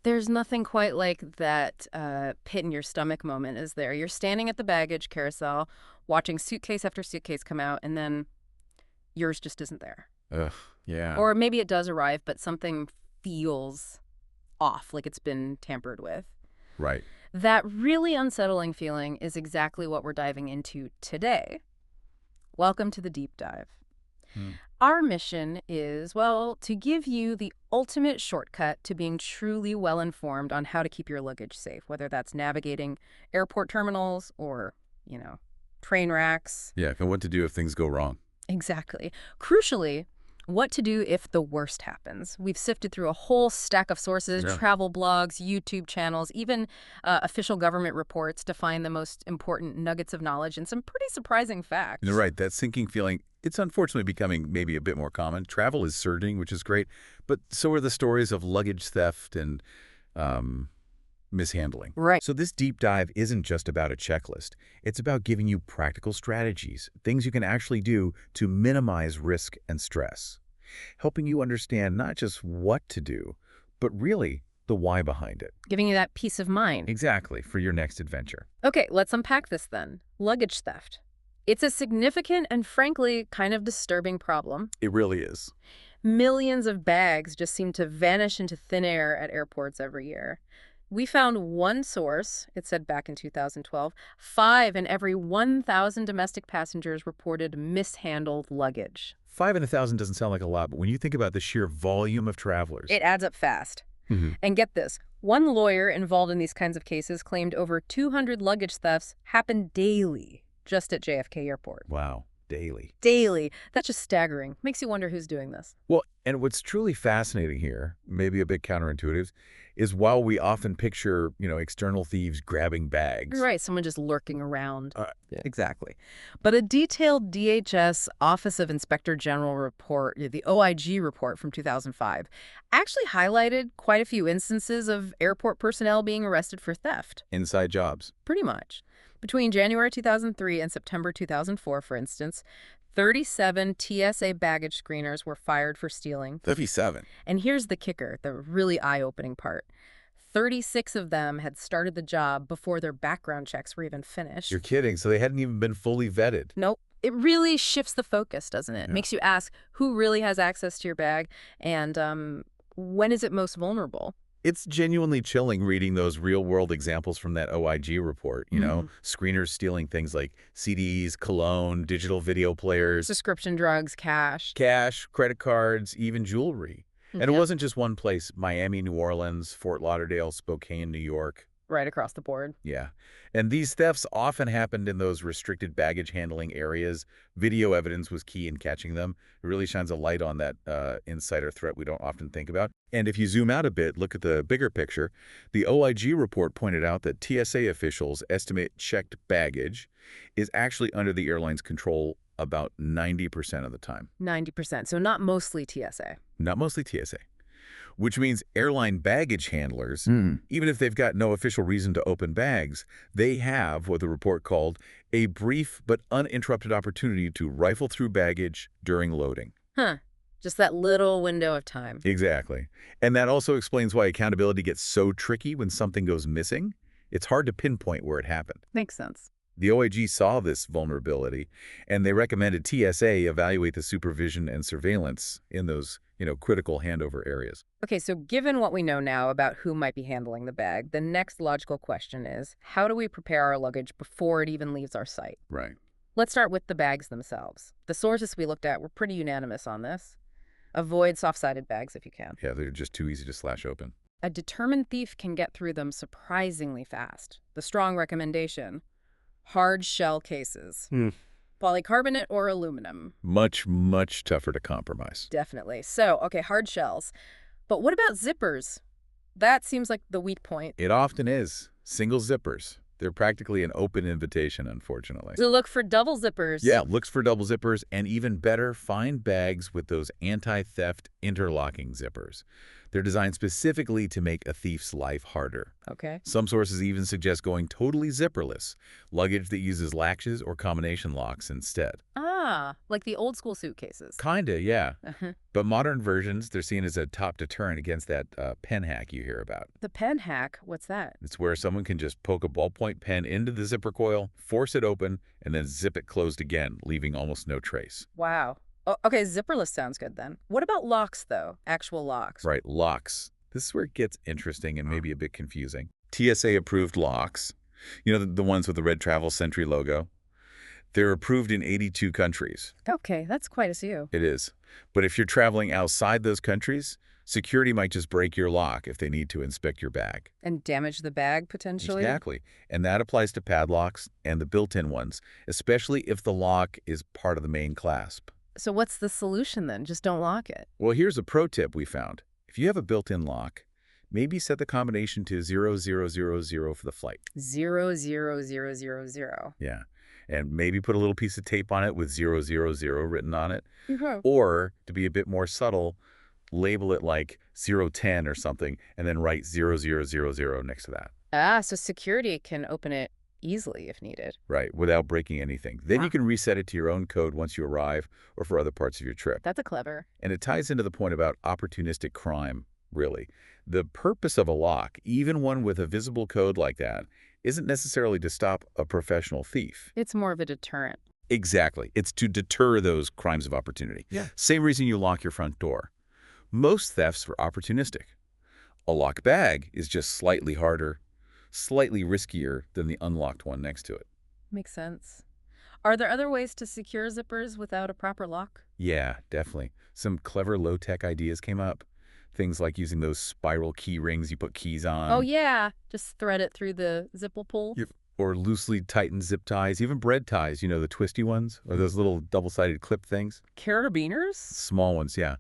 There's nothing quite like that pit in your stomach moment, is there? You're standing at the baggage carousel, watching suitcase after suitcase come out, and then yours just isn't there. Ugh, yeah. Or maybe it does arrive, but something feels off, like it's been tampered with. Right. That really unsettling feeling is exactly what we're diving into today. Welcome to the deep dive. Hmm. Our mission is, well, to give you the ultimate shortcut to being truly well-informed on how to keep your luggage safe, whether that's navigating airport terminals or, train racks. Yeah, and what to do if things go wrong. Exactly. Crucially, what to do if the worst happens. We've sifted through a whole stack of sources, Yeah. travel blogs, YouTube channels, even official government reports to find the most important nuggets of knowledge and some pretty surprising facts. You're right, that sinking feeling, it's unfortunately becoming maybe a bit more common. Travel is surging, which is great, but so are the stories of luggage theft and mishandling. Right. So this deep dive isn't just about a checklist. It's about giving you practical strategies, things you can actually do to minimize risk and stress, helping you understand not just what to do, but really the why behind it. Giving you that peace of mind. Exactly, for your next adventure. Okay, let's unpack this then. Luggage theft. It's a significant and frankly kind of disturbing problem. It really is. Millions of bags just seem to vanish into thin air at airports every year. We found one source, it said back in 2012, 5 in every 1,000 domestic passengers reported mishandled luggage. 5 in 1,000 doesn't sound like a lot, but when you think about the sheer volume of travelers. It adds up fast. Mhm. And get this, one lawyer involved in these kinds of cases claimed over 200 luggage thefts happen daily just at JFK Airport. Wow, daily. Daily. That's just staggering. Makes you wonder who's doing this. Well, and what's truly fascinating here, maybe a bit counterintuitive, is while we often picture, external thieves grabbing bags. Right, someone just lurking around. Yeah. Exactly. But a detailed DHS Office of Inspector General report, the OIG report from 2005, actually highlighted quite a few instances of airport personnel being arrested for theft. Inside jobs. Pretty much. Between January 2003 and September 2004, for instance, 37 TSA baggage screeners were fired for stealing. 37. And here's the kicker, the really eye-opening part. 36 of them had started the job before their background checks were even finished. You're kidding. So they hadn't even been fully vetted. Nope. It really shifts the focus, doesn't it? Yeah. Makes you ask who really has access to your bag and when is it most vulnerable? It's genuinely chilling reading those real-world examples from that OIG report, screeners stealing things like CDs, cologne, digital video players, Prescription drugs, cash. credit cards, even jewelry. And it Yep. wasn't just one place: Miami, New Orleans, Fort Lauderdale, Spokane, New York. Right across the board. Yeah. And these thefts often happened in those restricted baggage handling areas. Video evidence was key in catching them. It really shines a light on that insider threat we don't often think about. And if you zoom out a bit, look at the bigger picture, the OIG report pointed out that TSA officials estimate checked baggage is actually under the airline's control about 90% of the time. 90%. So not mostly TSA. Not mostly TSA. Which means airline baggage handlers, even if they've got no official reason to open bags, they have what the report called a brief but uninterrupted opportunity to rifle through baggage during loading. Huh. Just that little window of time. Exactly. And that also explains why accountability gets so tricky when something goes missing. It's hard to pinpoint where it happened. Makes sense. The OIG saw this vulnerability, and they recommended TSA evaluate the supervision and surveillance in those, critical handover areas. Okay, so given what we know now about who might be handling the bag, the next logical question is, how do we prepare our luggage before it even leaves our sight? Right. Let's start with the bags themselves. The sources we looked at were pretty unanimous on this. Avoid soft-sided bags if you can. Yeah, they're just too easy to slash open. A determined thief can get through them surprisingly fast. The strong recommendation: hard shell cases. Polycarbonate or aluminum. Much, much tougher to compromise. Definitely. So, okay, hard shells. But what about zippers? That seems like the weak point. It often is. Single zippers. They're practically an open invitation, unfortunately. So look for double zippers. Yeah, looks for double zippers, and even better, find bags with those anti-theft interlocking zippers. They're designed specifically to make a thief's life harder. Okay. Some sources even suggest going totally zipperless, luggage that uses latches or combination locks instead. Ah, like the old school suitcases. Kinda, yeah. Uh-huh. But modern versions, they're seen as a top deterrent against that pen hack you hear about. The pen hack, what's that? It's where someone can just poke a ballpoint pen into the zipper coil, force it open, and then zip it closed again, leaving almost no trace. Wow. Oh, okay, zipperless sounds good then. What about locks, though? Actual locks. Right, locks. This is where it gets interesting and maybe a bit confusing. TSA-approved locks, you know, the ones with the red Travel Sentry logo, they're approved in 82 countries. Okay, that's quite a few. It is. But if you're traveling outside those countries, security might just break your lock if they need to inspect your bag. And damage the bag, potentially? Exactly. And that applies to padlocks and the built-in ones, especially if the lock is part of the main clasp. So what's the solution then? Just don't lock it. Well, here's a pro tip we found. If you have a built-in lock, maybe set the combination to 0000 for the flight. 00000. Yeah. And maybe put a little piece of tape on it with 000 written on it. Mhm. Or, to be a bit more subtle, label it like 010 or something, and then write 0000 next to that. Ah, so security can open it easily if needed. Right, without breaking anything. Then Wow. you can reset it to your own code once you arrive or for other parts of your trip. That's a clever. And it ties into the point about opportunistic crime, really. The purpose of a lock, even one with a visible code like that, isn't necessarily to stop a professional thief. It's more of a deterrent. Exactly. It's to deter those crimes of opportunity. Yeah. Same reason you lock your front door. Most thefts are opportunistic. A locked bag is just slightly harder, slightly riskier than the unlocked one next to it. Makes sense. Are there other ways to secure zippers without a proper lock? Yeah, definitely. Some clever low-tech ideas came up. Things like using those spiral key rings you put keys on. Oh, yeah. Just thread it through the zipper pull. Yep. Or loosely tightened zip ties, even bread ties, you know, the twisty ones, or those little double-sided clip things. Carabiners? Small ones, yeah.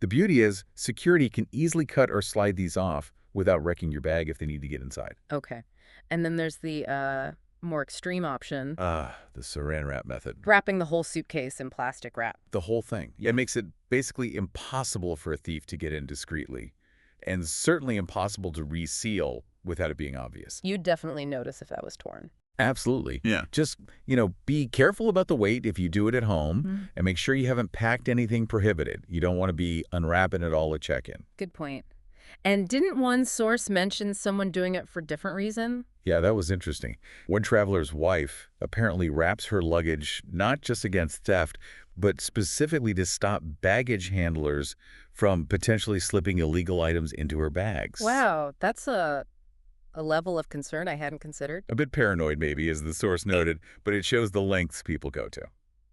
The beauty is, security can easily cut or slide these off without wrecking your bag if they need to get inside. Okay. And then there's the more extreme option. The saran wrap method. Wrapping the whole suitcase in plastic wrap. The whole thing. It makes it basically impossible for a thief to get in discreetly, and certainly impossible to reseal without it being obvious. You'd definitely notice if that was torn. Absolutely. Yeah. Just, be careful about the weight if you do it at home, and make sure you haven't packed anything prohibited. You don't want to be unwrapping it all at check-in. Good point. And didn't one source mention someone doing it for different reason? Yeah, that was interesting. One traveler's wife apparently wraps her luggage not just against theft, but specifically to stop baggage handlers from potentially slipping illegal items into her bags. Wow, that's a level of concern I hadn't considered. A bit paranoid, maybe, as the source noted, but it shows the lengths people go to.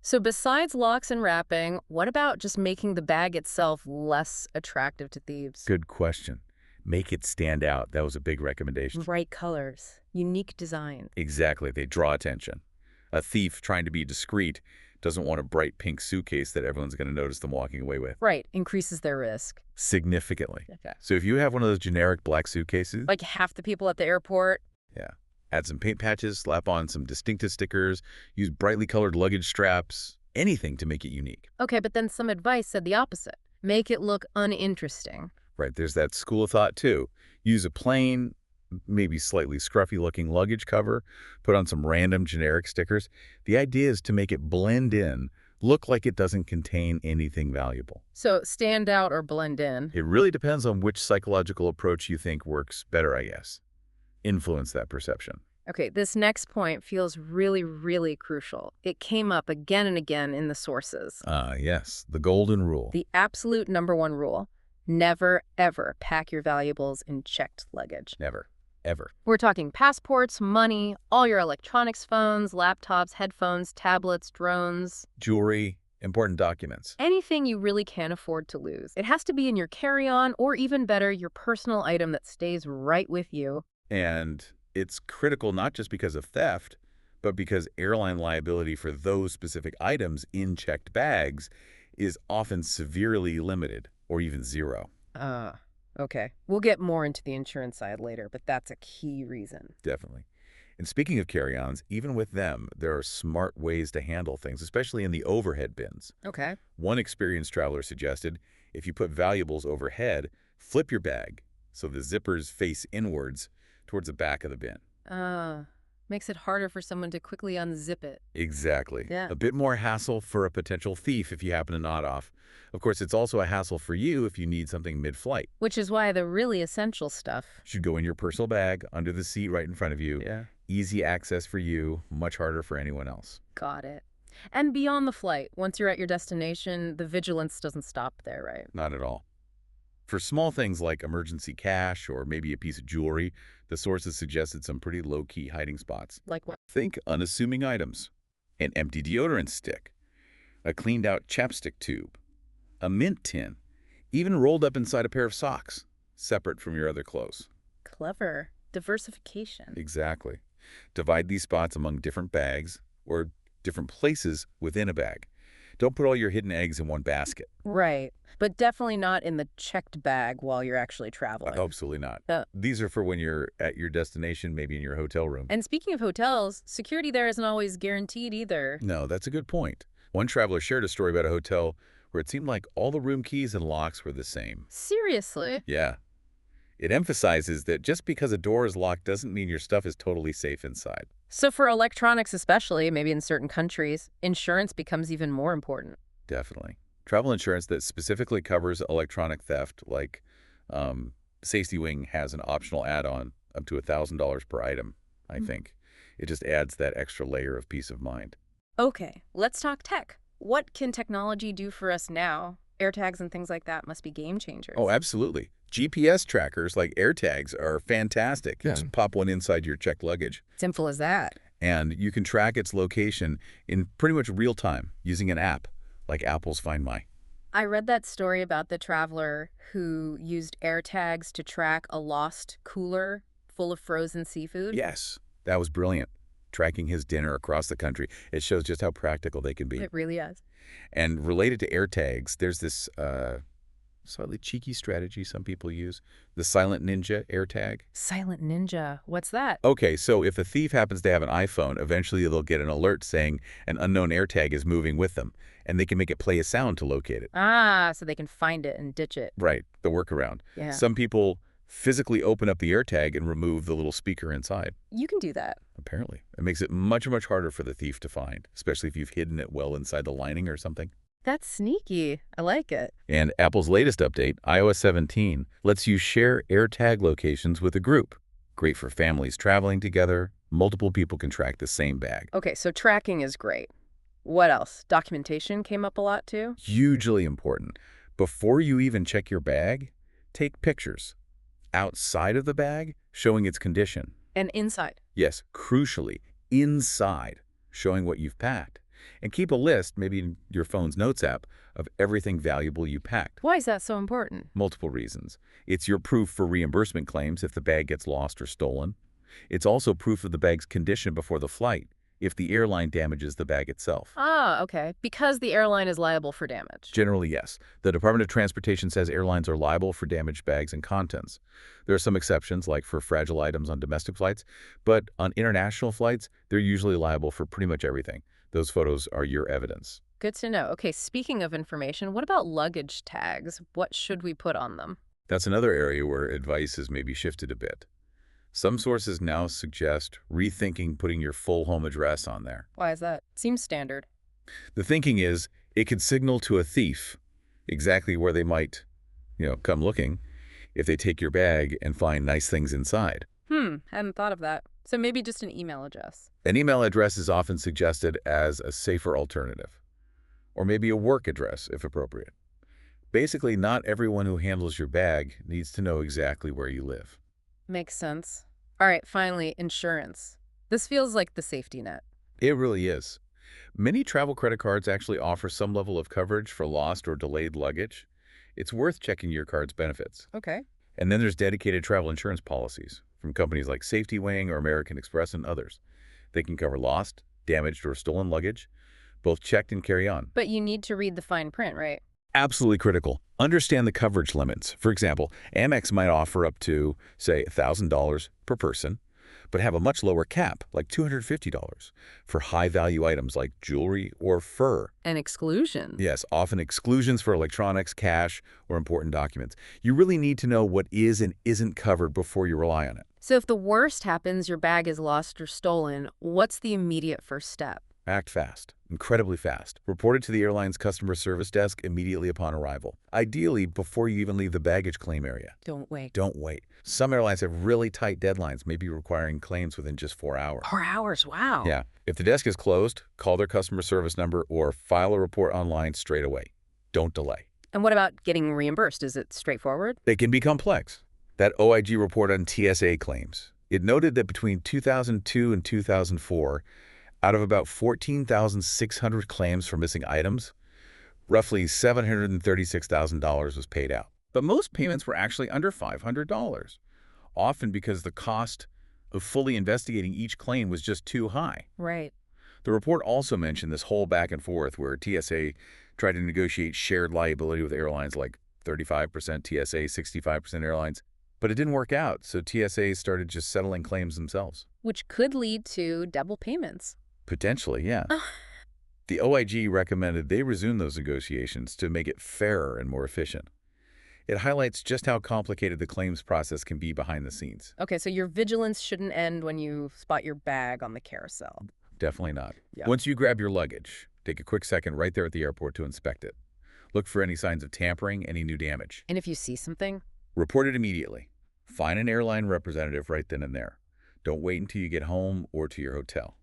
So besides locks and wrapping, what about just making the bag itself less attractive to thieves? Good question. Make it stand out. That was a big recommendation. Bright colors, unique design. Exactly. They draw attention. A thief trying to be discreet doesn't want a bright pink suitcase that everyone's going to notice them walking away with. Right, increases their risk. Significantly. Okay. So if you have one of those generic black suitcases, Like half the people at the airport. yeah, add some paint patches, slap on some distinctive stickers, use brightly colored luggage straps, anything to make it unique. Okay, but then some advice said the opposite. Make it look uninteresting. Right, there's that school of thought too. Use a plain, maybe slightly scruffy-looking luggage cover, put on some random generic stickers. The idea is to make it blend in, look like it doesn't contain anything valuable. So stand out or blend in. It really depends on which psychological approach you think works better, I guess. Influence that perception. Okay, this next point feels really, really crucial. It came up again and again in the sources. Yes, the golden rule. The absolute #1 rule. Never, ever pack your valuables in checked luggage. Never, ever. We're talking passports, money, all your electronics, phones, laptops, headphones, tablets, drones. Jewelry, important documents. Anything you really can't afford to lose. It has to be in your carry-on or even better, your personal item that stays right with you. And it's critical not just because of theft, but because airline liability for those specific items in checked bags is often severely limited or even zero. Okay. We'll get more into the insurance side later, but that's a key reason. Definitely. And speaking of carry-ons, even with them, there are smart ways to handle things, especially in the overhead bins. Okay. One experienced traveler suggested if you put valuables overhead, flip your bag so the zippers face inwards towards the back of the bin. Makes it harder for someone to quickly unzip it. Exactly. Yeah. A bit more hassle for a potential thief if you happen to nod off. Of course, it's also a hassle for you if you need something mid-flight. Which is why the really essential stuff. Should go in your personal bag, under the seat right in front of you. Yeah. Easy access for you, much harder for anyone else. Got it. And beyond the flight, once you're at your destination, the vigilance doesn't stop there, right? Not at all. For small things like emergency cash or maybe a piece of jewelry, the sources suggested some pretty low-key hiding spots. Like what? Think unassuming items. An empty deodorant stick, a cleaned-out chapstick tube, a mint tin, even rolled up inside a pair of socks, separate from your other clothes. Clever. Diversification. Exactly. Divide these spots among different bags or different places within a bag. Don't put all your hidden eggs in one basket. Right. But definitely not in the checked bag while you're actually traveling. Absolutely not. Uh, These are for when you're at your destination, maybe in your hotel room. And speaking of hotels, security there isn't always guaranteed either. No, that's a good point. One traveler shared a story about a hotel where it seemed like all the room keys and locks were the same. Seriously? Yeah. It emphasizes that just because a door is locked doesn't mean your stuff is totally safe inside. So for electronics especially, maybe in certain countries, insurance becomes even more important. Definitely. Travel insurance that specifically covers electronic theft, like Safety Wing has an optional add-on up to $1,000 per item, I think. It just adds that extra layer of peace of mind. Okay, let's talk tech. What can technology do for us now? AirTags and things like that must be game changers. Oh, absolutely. GPS trackers like AirTags are fantastic. Yeah. Just pop one inside your checked luggage. Simple as that. And you can track its location in pretty much real time using an app like Apple's Find My. I read that story about the traveler who used AirTags to track a lost cooler full of frozen seafood. Yes, that was brilliant. Tracking his dinner across the country. It shows just how practical they can be. It really is. And related to AirTags, there's this slightly cheeky strategy some people use, the Silent Ninja AirTag. Silent Ninja. What's that? Okay, so if a thief happens to have an iPhone, eventually they'll get an alert saying an unknown AirTag is moving with them, and they can make it play a sound to locate it. Ah, so they can find it and ditch it. Right, the workaround. Yeah. Some people physically open up the AirTag and remove the little speaker inside. You can do that. Apparently. It makes it much, much harder for the thief to find, especially if you've hidden it well inside the lining or something. That's sneaky. I like it. And Apple's latest update, iOS 17, lets you share AirTag locations with a group. Great for families traveling together. Multiple people can track the same bag. Okay, so tracking is great. What else? Documentation came up a lot too? Hugely important. Before you even check your bag, take pictures. Outside of the bag, showing its condition. And inside. Yes, crucially, inside, showing what you've packed. And keep a list, maybe in your phone's Notes app, of everything valuable you packed. Why is that so important? Multiple reasons. It's your proof for reimbursement claims if the bag gets lost or stolen. It's also proof of the bag's condition before the flight, if the airline damages the bag itself. Ah, okay. Because the airline is liable for damage. Generally, yes. The Department of Transportation says airlines are liable for damaged bags and contents. There are some exceptions, like for fragile items on domestic flights, but on international flights, they're usually liable for pretty much everything. Those photos are your evidence. Good to know. Okay, speaking of information, what about luggage tags? What should we put on them? That's another area where advice has maybe shifted a bit. Some sources now suggest rethinking putting your full home address on there. Why is that? Seems standard. The thinking is it could signal to a thief exactly where they might, come looking if they take your bag and find nice things inside. Hadn't thought of that. So maybe just an email address. An email address is often suggested as a safer alternative, or maybe a work address if appropriate. Basically, not everyone who handles your bag needs to know exactly where you live. Makes sense. All right, finally, insurance. This feels like the safety net. It really is. Many travel credit cards actually offer some level of coverage for lost or delayed luggage. It's worth checking your card's benefits. Okay. And then there's dedicated travel insurance policies from companies like Safety Wing or American Express and others. They can cover lost, damaged, or stolen luggage, both checked and carry-on. But you need to read the fine print, right? Absolutely critical. Understand the coverage limits. For example, Amex might offer up to, say, $1,000 per person, but have a much lower cap, like $250, for high-value items like jewelry or fur. An exclusion. Yes, often exclusions for electronics, cash, or important documents. You really need to know what is and isn't covered before you rely on it. So if the worst happens, your bag is lost or stolen, what's the immediate first step? Act fast, incredibly fast. Report it to the airline's customer service desk immediately upon arrival. Ideally, before you even leave the baggage claim area. Don't wait. Don't wait. Some airlines have really tight deadlines, maybe requiring claims within just 4 hours. 4 hours, wow. Yeah. If the desk is closed, call their customer service number or file a report online straight away. Don't delay. And what about getting reimbursed? Is it straightforward? They can be complex. That OIG report on TSA claims, it noted that between 2002 and 2004, out of about 14,600 claims for missing items, roughly $736,000 was paid out. But most payments were actually under $500, often because the cost of fully investigating each claim was just too high. Right. The report also mentioned this whole back and forth where TSA tried to negotiate shared liability with airlines like 35% TSA, 65% airlines. But it didn't work out, so TSA started just settling claims themselves. Which could lead to double payments. Potentially, yeah. The OIG recommended they resume those negotiations to make it fairer and more efficient. It highlights just how complicated the claims process can be behind the scenes. Okay, so your vigilance shouldn't end when you spot your bag on the carousel. Definitely not. Yeah. Once you grab your luggage, take a quick second right there at the airport to inspect it. Look for any signs of tampering, any new damage. And if you see something? Report it immediately. Find an airline representative right then and there. Don't wait until you get home or to your hotel.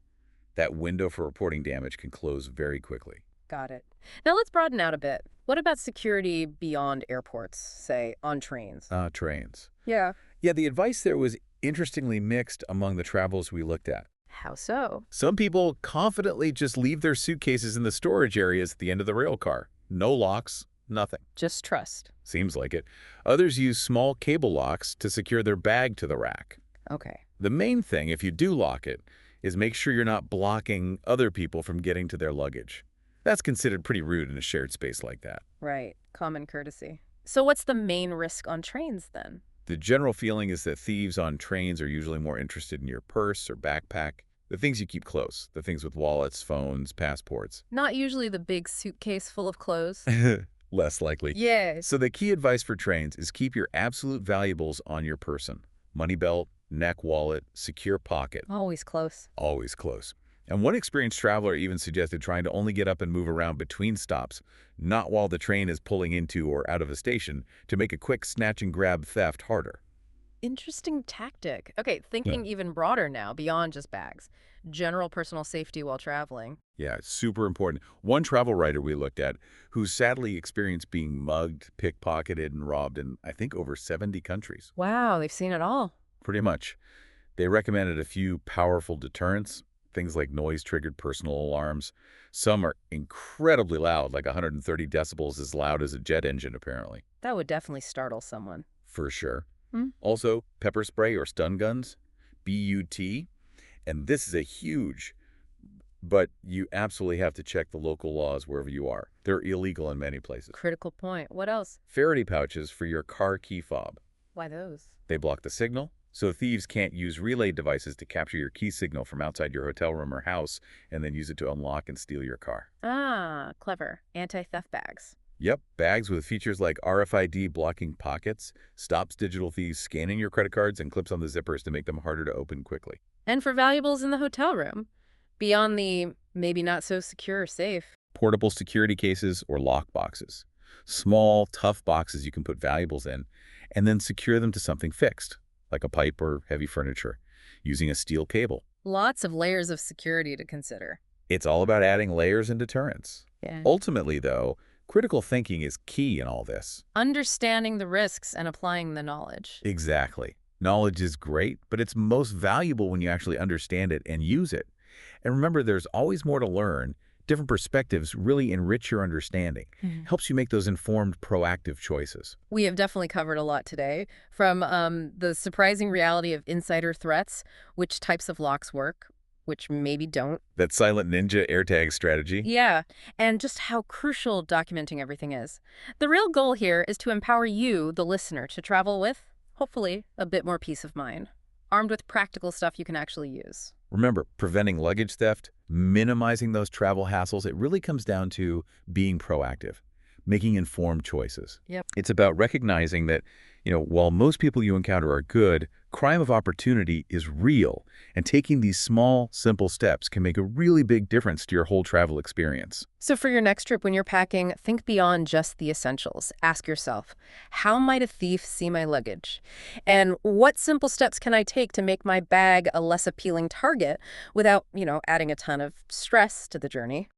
That window for reporting damage can close very quickly. Got it. Now let's broaden out a bit. What about security beyond airports, say, on trains? Trains. Yeah. Yeah, the advice there was interestingly mixed among the travelers we looked at. How so? Some people confidently just leave their suitcases in the storage areas at the end of the rail car. No locks, nothing. Just trust. Seems like it. Others use small cable locks to secure their bag to the rack. Okay. The main thing, if you do lock it, is make sure you're not blocking other people from getting to their luggage. That's considered pretty rude in a shared space like that. Right. Common courtesy. So what's the main risk on trains then? The general feeling is that thieves on trains are usually more interested in your purse or backpack, the things you keep close, the things with wallets, phones, passports. Not usually the big suitcase full of clothes. Less likely. Yes. So the key advice for trains is keep your absolute valuables on your person. Money belt, neck wallet, secure pocket. Always close. Always close. And one experienced traveler even suggested trying to only get up and move around between stops, not while the train is pulling into or out of a station, to make a quick snatch and grab theft harder. Interesting tactic. Okay, thinking even broader now, beyond just bags. General personal safety while traveling. Yeah, it's super important. One travel writer we looked at who sadly experienced being mugged, pickpocketed, and robbed in, I think, over 70 countries. Wow, they've seen it all. Pretty much. They recommended a few powerful deterrents, things like noise-triggered personal alarms. Some are incredibly loud, like 130 decibels, as loud as a jet engine, apparently. That would definitely startle someone. For sure. Hmm. Also, pepper spray or stun guns, BUT. And this is a huge, but you absolutely have to check the local laws wherever you are. They're illegal in many places. Critical point. What else? Faraday pouches for your car key fob. Why those? They block the signal, so thieves can't use relay devices to capture your key signal from outside your hotel room or house and then use it to unlock and steal your car. Ah, clever. Anti-theft bags. Yep, bags with features like RFID blocking pockets stops digital thieves scanning your credit cards and clips on the zippers to make them harder to open quickly. And for valuables in the hotel room, beyond the maybe not so secure or safe. Portable security cases or lock boxes. Small, tough boxes you can put valuables in and then secure them to something fixed, like a pipe or heavy furniture, using a steel cable. Lots of layers of security to consider. It's all about adding layers and deterrence. Yeah. Ultimately, though, critical thinking is key in all this. Understanding the risks and applying the knowledge. Exactly. Knowledge is great, but it's most valuable when you actually understand it and use it. And remember, there's always more to learn. Different perspectives really enrich your understanding. Helps you make those informed, proactive choices. We have definitely covered a lot today, from the surprising reality of insider threats, which types of locks work, which maybe don't. That silent ninja AirTag strategy. Yeah, and just how crucial documenting everything is. The real goal here is to empower you, the listener, to travel with, hopefully, a bit more peace of mind. armed with practical stuff you can actually use. Remember, preventing luggage theft, minimizing those travel hassles, it really comes down to being proactive, making informed choices. Yep. It's about recognizing that, while most people you encounter are good, crime of opportunity is real, and taking these small, simple steps can make a really big difference to your whole travel experience. So for your next trip, when you're packing, think beyond just the essentials. Ask yourself, how might a thief see my luggage? And what simple steps can I take to make my bag a less appealing target without, adding a ton of stress to the journey?